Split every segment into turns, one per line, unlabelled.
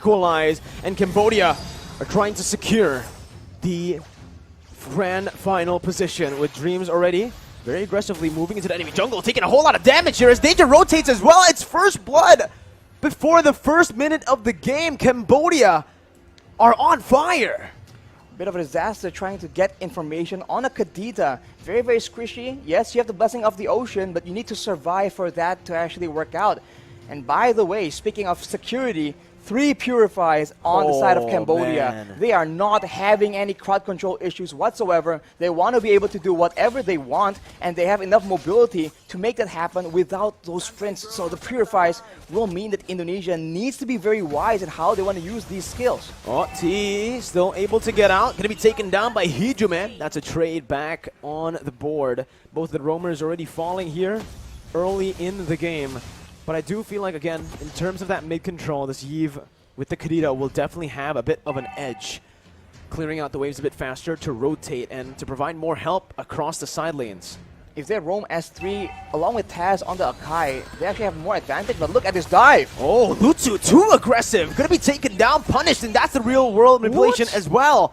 equalize, and Cambodia are trying to secure the grand final position with Dreams already very aggressively moving into the enemy jungle, taking a whole lot of damage here as Danger rotates as well. It's first blood before the first minute of the game. Cambodia are on fire.
Bit of a disaster trying to get information on a Kadita. Very, very squishy. Yes, you have the blessing of the ocean, but you need to survive for that to actually work out. And by the way, speaking of security, 3 purifies on the side of Cambodia.
Man.
They are not having any crowd control issues whatsoever. They want to be able to do whatever they want, and they have enough mobility to make that happen without those sprints. So the purifies will mean that Indonesia needs to be very wise in how they want to use these skills.
Oh, T still able to get out. Going to be taken down by Hijume. That's a trade back on the board. Both the roamers already falling here early in the game. But I do feel like, again, in terms of that mid-control, this Iesf with the Kadita will definitely have a bit of an edge. Clearing out the waves a bit faster to rotate and to provide more help across the side lanes.
If they roam S3 along with Taz on the Akai, they actually have more advantage, but look at this dive!
Oh, Lutsu too aggressive! Gonna be taken down, punished, and that's the real world manipulation as well.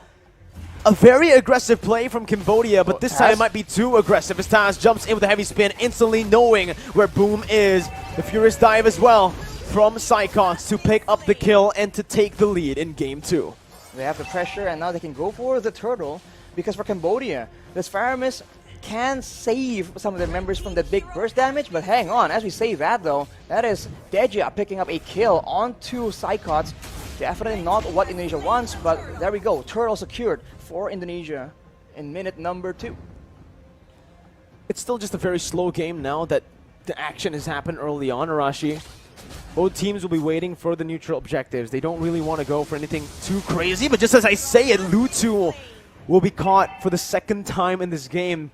A very aggressive play from Cambodia, but this time it might be too aggressive as Taz jumps in with a heavy spin, instantly knowing where Boom is. The Furious dive as well from Psychots to pick up the kill and to take the lead in Game 2.
They have the pressure, and now they can go for the turtle, because for Cambodia, this Faramis can save some of their members from the big burst damage, but hang on, as we say that though, that is Deja picking up a kill onto Psychots. Definitely not what Indonesia wants, but there we go. Turtle secured for Indonesia in minute number 2.
It's still just a very slow game now that the action has happened early on, Arashi. Both teams will be waiting for the neutral objectives. They don't really want to go for anything too crazy, but just as I say it, Lutsu will be caught for the second time in this game.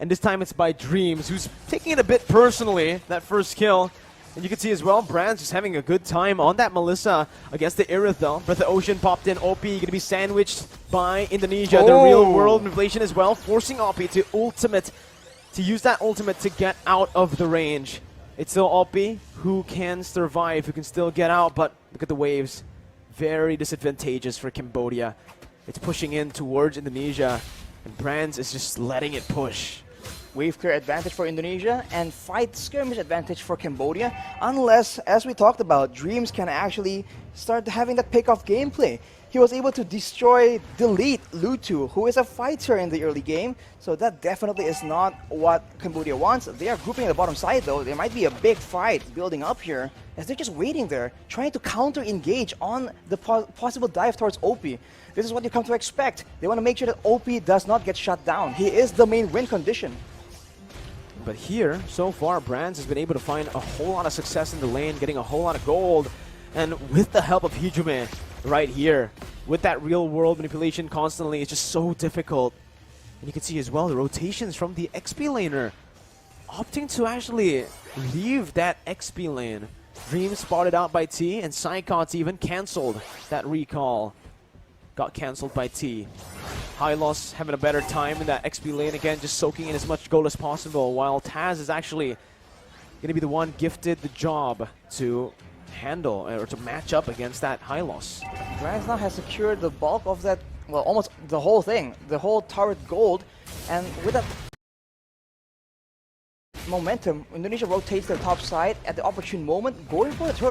And this time it's by Dreams, who's taking it a bit personally, that first kill. And you can see as well, Brand's just having a good time on that Melissa against the Irith though. Breath of Ocean popped in, OP going to be sandwiched by Indonesia. The real world manipulation as well, forcing OP to use that ultimate to get out of the range. It's still OP who can survive, who can still get out, but look at the waves. Very disadvantageous for Cambodia. It's pushing in towards Indonesia, and Brands is just letting it push.
Wave clear advantage for Indonesia and fight skirmish advantage for Cambodia, unless, as we talked about, Dreams can actually start having that pick-off gameplay. He was able to delete Lutsu, who is a fighter in the early game, so that definitely is not what Cambodia wants. They are grouping at the bottom side though. There might be a big fight building up here, as they're just waiting there, trying to counter-engage on the possible dive towards OP. This is what you come to expect. They want to make sure that OP does not get shut down. He is the main win condition.
But here, so far, Brands has been able to find a whole lot of success in the lane, getting a whole lot of gold. And with the help of Hijume right here, with that real world manipulation constantly, it's just so difficult. And you can see as well the rotations from the XP laner, opting to actually leave that XP lane. Dream spotted out by T, and Psychots even cancelled that recall. Got cancelled by T. High Loss having a better time in that XP lane again, just soaking in as much gold as possible, while Taz is actually going to be the one gifted the job to handle or to match up against that High Loss.
Brands now has secured the bulk of that, well, almost the whole thing, the whole turret gold, and with that momentum, Indonesia rotates their top side at the opportune moment, going for the turret.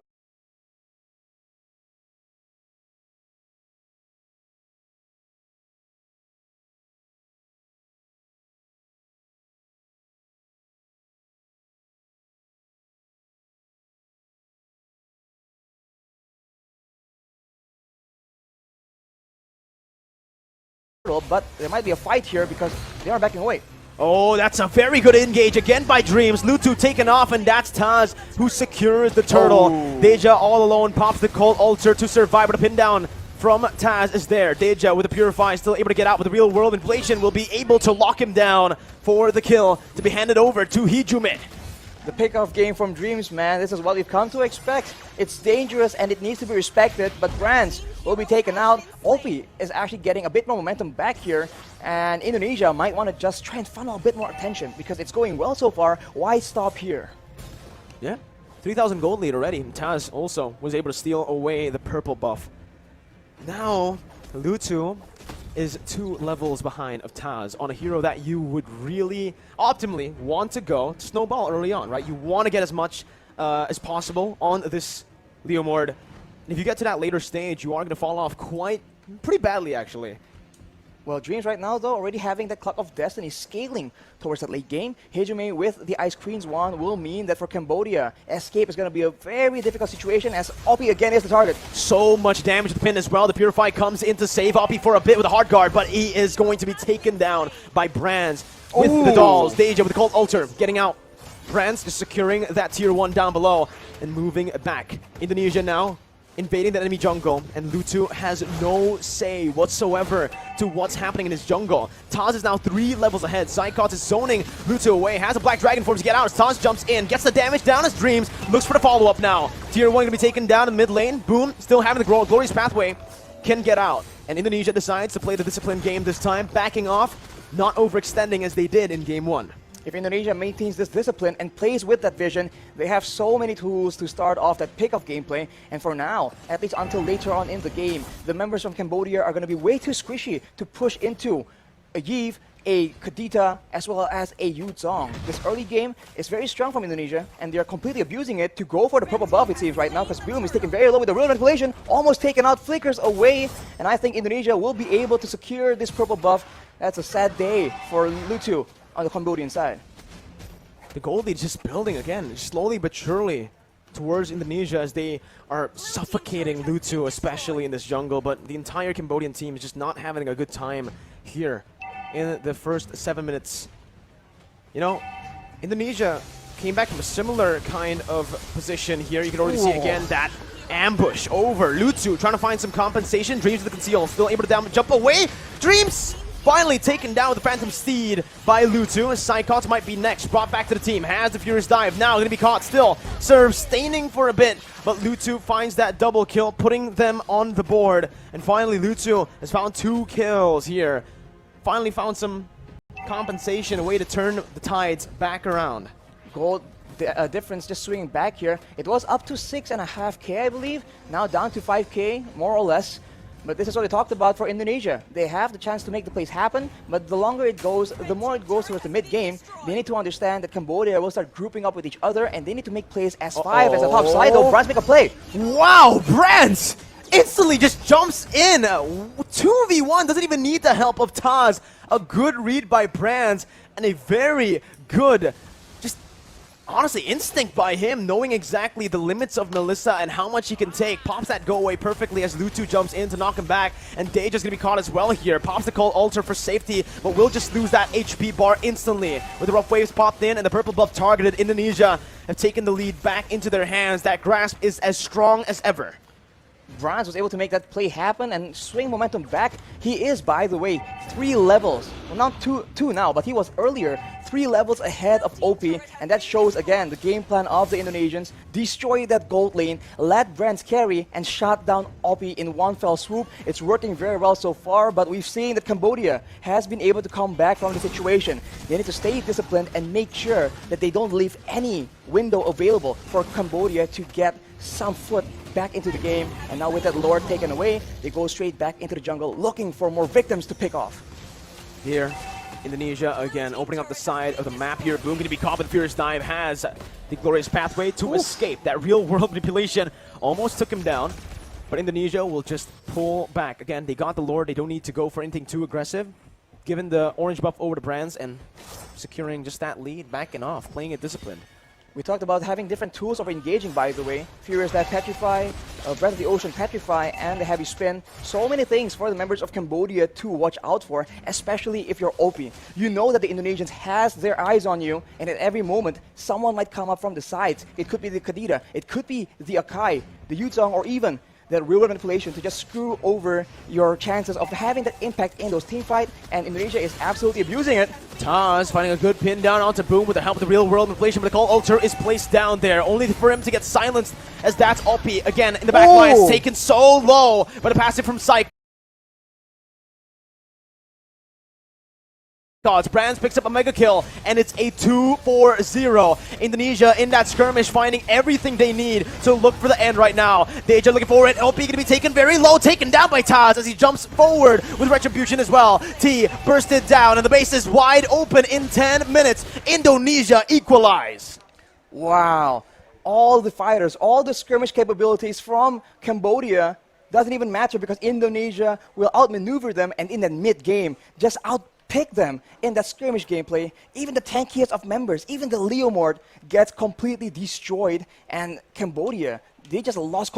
But there might be a fight here because they are backing away.
Oh, that's a very good engage again by Dreams. Lutsu taken off, and that's Taz who secures the turtle. Deja all alone pops the cold ulcer to survive, but a pin down from Taz is there. Deja with a Purify still able to get out with the real world inflation, will be able to lock him down for the kill to be handed over to Hijume.
The pick-off game from Dreams, man. This is what we've come to expect. It's dangerous and it needs to be respected, but Brands will be taken out. OP is actually getting a bit more momentum back here, and Indonesia might want to just try and funnel a bit more attention because it's going well so far. Why stop here?
Yeah. 3,000 gold lead already. Taz also was able to steal away the purple buff. Now, Lutu is 2 levels behind of Taz on a hero that you would really optimally want to go to snowball early on, right? You want to get as much as possible on this Leomord. And if you get to that later stage, you are going to fall off pretty badly, actually.
Well, Dreams right now, though, already having that Clock of Destiny scaling towards that late game. Hejume with the Ice Queen's Wand will mean that for Cambodia, escape is going to be a very difficult situation as Oppie again is the target.
So much damage to the pin as well. The Purify comes in to save Oppie for a bit with a hard guard, but he is going to be taken down by Brands with the dolls. Deja with the Cold Altar getting out. Brands just securing that tier 1 down below and moving back. Indonesia now invading the enemy jungle, and Lutu has no say whatsoever to what's happening in his jungle. Taz is now 3 levels ahead. Zykots is zoning Lutu away, has a Black Dragon form to get out as Taz jumps in, gets the damage down as Dreams, looks for the follow-up now. Tier 1 going to be taken down in the mid lane. Boom, still having the Glorious Pathway, can get out. And Indonesia decides to play the disciplined game this time, backing off, not overextending as they did in game 1.
If Indonesia maintains this discipline and plays with that vision, they have so many tools to start off that pick-off gameplay. And for now, at least until later on in the game, the members from Cambodia are going to be way too squishy to push into a Iesf, a Kadita, as well as a Yu Zhong. This early game is very strong from Indonesia, and they are completely abusing it to go for the purple buff, it seems, right now, because Boom is taken very low with the real manipulation, almost taken out, flickers away, and I think Indonesia will be able to secure this purple buff. That's a sad day for Lutu on the Cambodian side.
The gold lead is just building again, slowly but surely, towards Indonesia as they are suffocating Lutu, especially in this jungle. But the entire Cambodian team is just not having a good time here in the first 7 minutes. You know, Indonesia came back from a similar kind of position here. You can already see again that ambush over Lutu, trying to find some compensation. Dreams with the conceal, still able to jump away. Dreams finally taken down with the Phantom Steed by Lutu. Psychots might be next, brought back to the team. Has the Furious Dive, now going to be caught still. Serve staining for a bit, but Lutu finds that double kill, putting them on the board. And finally, Lutu has found 2 kills here. Finally found some compensation, a way to turn the tides back around.
Gold difference just swinging back here. It was up to 6.5k, I believe. Now down to 5k, more or less. But this is what we talked about for Indonesia. They have the chance to make the plays happen, but the longer it goes, the more it goes towards the mid-game. They need to understand that Cambodia will start grouping up with each other, and they need to make plays as 5 as a top side, though. Brands make a play.
Wow, Brands instantly just jumps in. 2v1, doesn't even need the help of Taz. A good read by Brands, and a very good, honestly, instinct by him, knowing exactly the limits of Melissa and how much he can take. Pops that go away perfectly as Lutu jumps in to knock him back, and Deja's gonna be caught as well here. Pops the Cold Altar for safety, but will just lose that HP bar instantly. With the rough waves popped in and the purple buff targeted, Indonesia have taken the lead back into their hands. That grasp is as strong as ever.
Brands was able to make that play happen and swing momentum back. He is, by the way, 3 levels. Well, not two now, but he was earlier 3 levels ahead of OP, and that shows again the game plan of the Indonesians. Destroy that gold lane, let Brands carry, and shot down OP in one fell swoop. It's working very well so far, but we've seen that Cambodia has been able to come back from the situation. They need to stay disciplined and make sure that they don't leave any window available for Cambodia to get some foot back into the game. And now with that lord taken away, they go straight back into the jungle looking for more victims to pick off.
Here, Indonesia again opening up the side of the map here. Boom going to be caught, but Furious Dive has the Glorious Pathway to escape. That real world manipulation almost took him down, but Indonesia will just pull back. Again, they got the lord, they don't need to go for anything too aggressive. Given the orange buff over to Brands and securing just that lead, backing off, playing it disciplined.
We talked about having different tools of engaging, by the way. Furious Dive Petrify, Breath of the Ocean Petrify, and the Heavy Spin. So many things for the members of Cambodia to watch out for, especially if you're OP. You know that the Indonesians has their eyes on you, and at every moment, someone might come up from the sides. It could be the Kadita, it could be the Akai, the Yuzong, or even that real manipulation to just screw over your chances of having that impact in those team fight, and Indonesia is absolutely abusing it.
Taz finding a good pin down onto Boom with the help of the real world manipulation, but the Cold Altar is placed down there, only for him to get silenced as that's Oppie again in the back line. It's taken so low, but a passive from Psych Gods. Brands picks up a mega kill, and it's a 2-4-0. Indonesia in that skirmish finding everything they need to look for the end right now. Deja looking for it. OP going to be taken very low, taken down by Taz as he jumps forward with Retribution as well. T bursted down, and the base is wide open in 10 minutes. Indonesia equalize.
Wow. All the fighters, all the skirmish capabilities from Cambodia doesn't even matter because Indonesia will outmaneuver them, and in that mid-game, just outpick them in that skirmish gameplay. Even the tankiest of members, even the Leomord gets completely destroyed, and Cambodia, they just lost control.